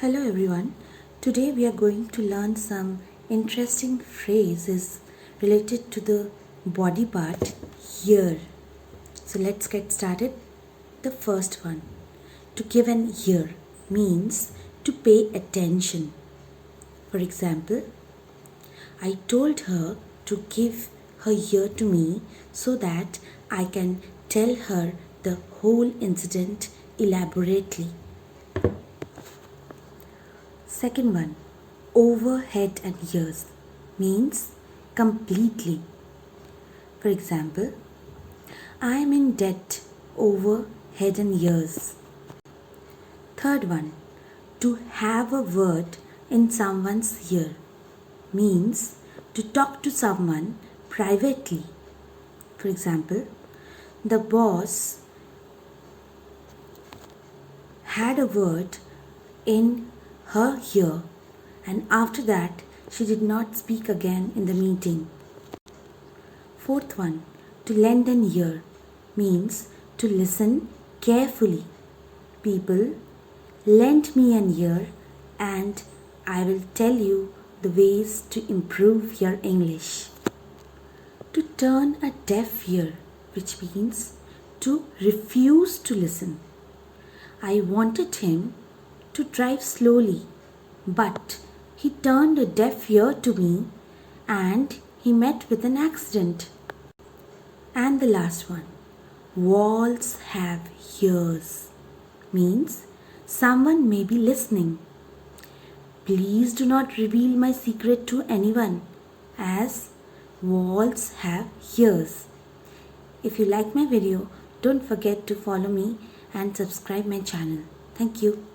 Hello everyone. Today we are going to learn some interesting phrases related to the body part ear. So let's get started. The first one, to give an ear, means to pay attention. For example, I told her to give her ear to me so that I can tell her the whole incident elaborately. Second one, over head and ears, means completely. For example, I am in debt over head and ears. Third one, to have a word in someone's ear, means to talk to someone privately. For example, the boss had a word in her ear, and after that she did not speak again in the meeting. Fourth one, to lend an ear, means to listen carefully. People, lend me an ear and I will tell you the ways to improve your English. To turn a deaf ear, which means to refuse to listen. I wanted him to drive slowly, but he turned a deaf ear to me and he met with an accident. And the last one, walls have ears, means someone may be listening. Please do not reveal my secret to anyone, as walls have ears. If you like my video, don't forget to follow me and subscribe my channel. Thank you.